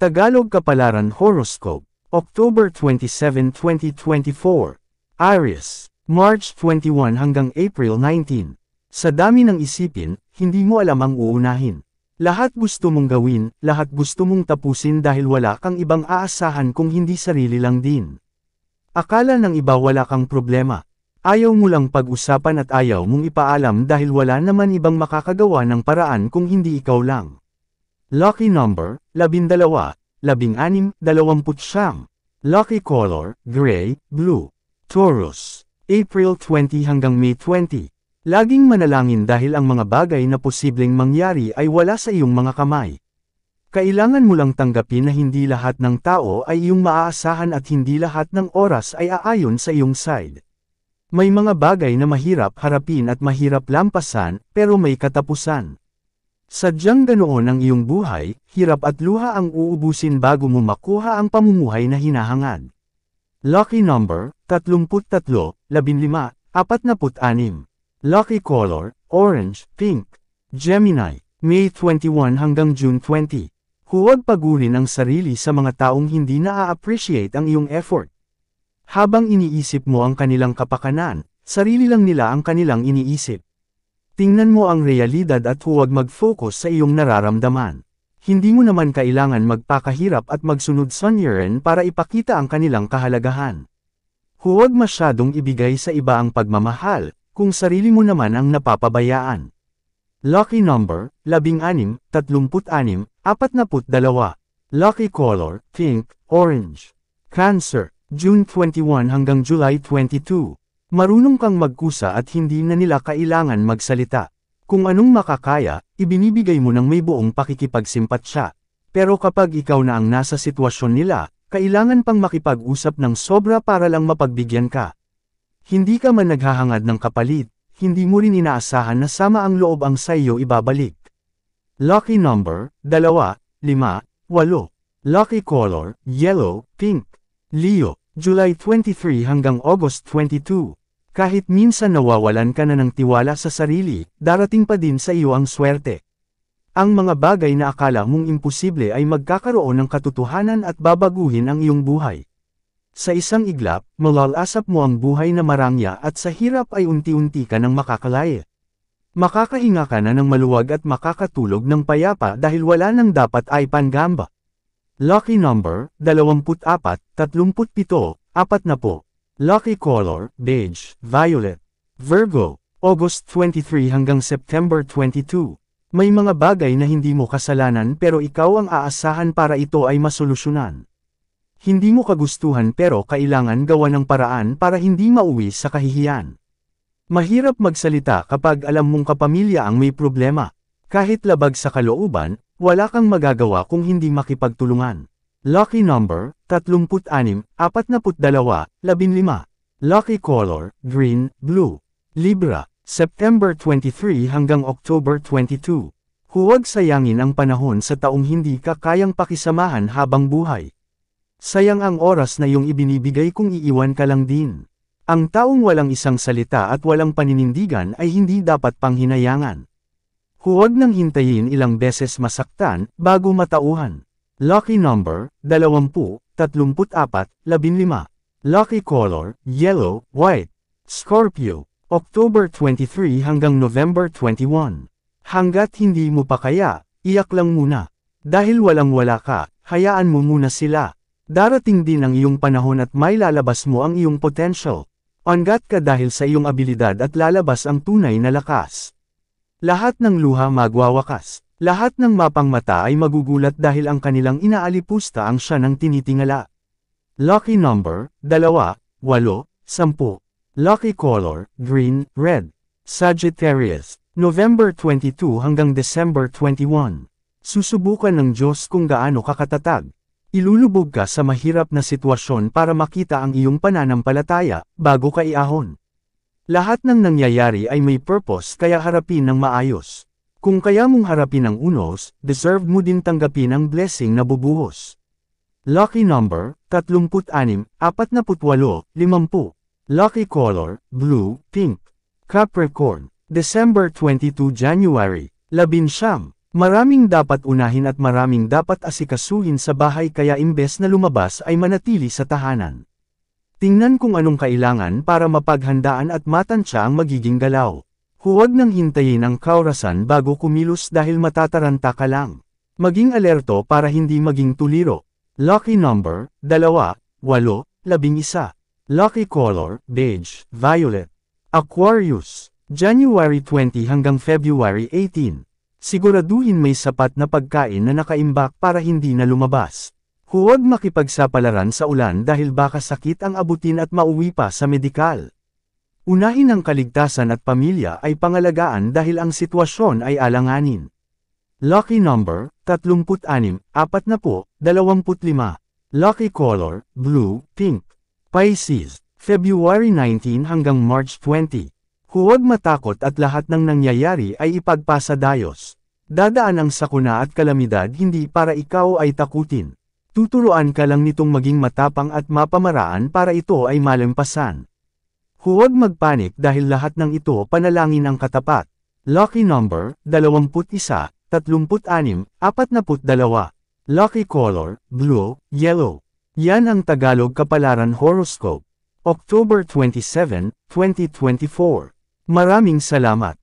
Tagalog Kapalaran Horoscope, October 27, 2024. Aries, March 21 hanggang April 19. Sa dami ng isipin, hindi mo alam ang uunahin. Lahat gusto mong gawin, lahat gusto mong tapusin dahil wala kang ibang aasahan kung hindi sarili lang din. Akala ng iba wala kang problema. Ayaw mo lang pag-usapan at ayaw mong ipaalam dahil wala naman ibang makakagawa ng paraan kung hindi ikaw lang. Lucky number, 12, 16, 29. Lucky color, gray, blue. Taurus, April 20 hanggang May 20. Laging manalangin dahil ang mga bagay na posibleng mangyari ay wala sa iyong mga kamay. Kailangan mo lang tanggapin na hindi lahat ng tao ay iyong maaasahan at hindi lahat ng oras ay aayon sa iyong side. May mga bagay na mahirap harapin at mahirap lampasan, pero may katapusan. Sadyang ganoon ang iyong buhay, hirap at luha ang uubusin bago mo makuha ang pamumuhay na hinahangad. Lucky number, 33, 15, 46. Lucky color, orange, pink. Gemini, May 21 hanggang June 20. Huwag pagurin ang sarili sa mga taong hindi na-appreciate ang iyong effort. Habang iniisip mo ang kanilang kapakanan, sarili lang nila ang kanilang iniisip. Tingnan mo ang realidad at huwag mag-focus sa iyong nararamdaman. Hindi mo naman kailangan magpakahirap at magsunod sunyirin para ipakita ang kanilang kahalagahan. Huwag masyadong ibigay sa iba ang pagmamahal, kung sarili mo naman ang napapabayaan. Lucky number, 16, 36, 42. Lucky color, pink, orange. Cancer, June 21 hanggang July 22. Marunong kang magkusa at hindi na nila kailangan magsalita. Kung anong makakaya, ibinibigay mo ng may buong pakikipagsimpatsya. Pero kapag ikaw na ang nasa sitwasyon nila, kailangan pang makipag-usap ng sobra para lang mapagbigyan ka. Hindi ka man naghahangad ng kapalit, hindi mo rin inaasahan na sama ang loob ang sa iyo ibabalik. Lucky number, 2, 5, 8. Lucky color, yellow, pink. Leo, July 23 hanggang August 22. Kahit minsan nawawalan ka na ng tiwala sa sarili, darating pa din sa iyo ang swerte. Ang mga bagay na akala mong imposible ay magkakaroon ng katotohanan at babaguhin ang iyong buhay. Sa isang iglap, malalasap mo ang buhay na marangya at sa hirap ay unti-unti ka nang makakalaya. Makakahinga ka na ng maluwag at makakatulog ng payapa dahil wala nang dapat ay panggamba. Lucky number, 24, 37, 40. Lucky color, beige, violet. Virgo, August 23 hanggang September 22. May mga bagay na hindi mo kasalanan pero ikaw ang aasahan para ito ay masolusyonan. Hindi mo kagustuhan pero kailangan gawa ng paraan para hindi mauwi sa kahihiyan. Mahirap magsalita kapag alam mong kapamilya ang may problema. Kahit labag sa kalooban, wala kang magagawa kung hindi makipagtulungan. Lucky number, 36, 42, 15. Lucky color, green, blue. Libra, September 23 hanggang October 22. Huwag sayangin ang panahon sa taong hindi ka kayang pakisamahan habang buhay. Sayang ang oras na iyong ibinibigay kung iiwan ka lang din. Ang taong walang isang salita at walang paninindigan ay hindi dapat panghinayangan. Huwag nang hintayin ilang beses masaktan, bago matauhan. Lucky number, 20, 34, 15. Lucky color, yellow, white. Scorpio, October 23 hanggang November 21. Hanggat hindi mo pa kaya, iyak lang muna. Dahil walang-wala ka, hayaan mo muna sila. Darating din ang iyong panahon at may lalabas mo ang iyong potential. Angat ka dahil sa iyong abilidad at lalabas ang tunay na lakas. Lahat ng luha magwawakas. Lahat ng mapangmata ay magugulat dahil ang kanilang inaalipusta ang siya ng tinitingala. Lucky number, 2, 8, 10. Lucky color, green, red. Sagittarius, November 22 hanggang December 21. Susubukan ng Diyos kung gaano ka katatag. Ilulubog ka sa mahirap na sitwasyon para makita ang iyong pananampalataya, bago ka iahon. Lahat ng nangyayari ay may purpose kaya harapin ng maayos. Kung kaya mong harapin ang unos, deserve mo din tanggapin ang blessing na bubuhos. Lucky number, 36, 48, 50. Lucky color, blue, pink. Capricorn, December 22 January, 19. Maraming dapat unahin at maraming dapat asikasuhin sa bahay kaya imbes na lumabas ay manatili sa tahanan. Tingnan kung anong kailangan para mapaghandaan at matansya ang magiging galaw. Huwag nang hintayin ang kaorasan bago kumilos dahil matataranta ka lang. Maging alerto para hindi maging tuliro. Lucky number, 2, 8, 11. Lucky color, beige, violet. Aquarius, January 20 hanggang February 18. Siguraduhin may sapat na pagkain na nakaimbak para hindi na lumabas. Huwag makipagsapalaran sa ulan dahil baka sakit ang abutin at mauwi pa sa medikal. Unahin ang kaligtasan at pamilya ay pangalagaan dahil ang sitwasyon ay alanganin. Lucky number, 36, 40, 25. Lucky color, blue, pink. Pisces, February 19 hanggang March 20. Huwag matakot at lahat ng nangyayari ay ipagpasa Diyos. Dadaan ang sakuna at kalamidad hindi para ikaw ay takutin. Tuturuan ka lang nitong maging matapang at mapamaraan para ito ay malampasan. Huwag magpanik dahil lahat ng ito panalangin ang katapat. Lucky number, 21, 36, 42. Lucky color, blue, yellow. Yan ang Tagalog Kapalaran Horoscope. October 27, 2024. Maraming salamat.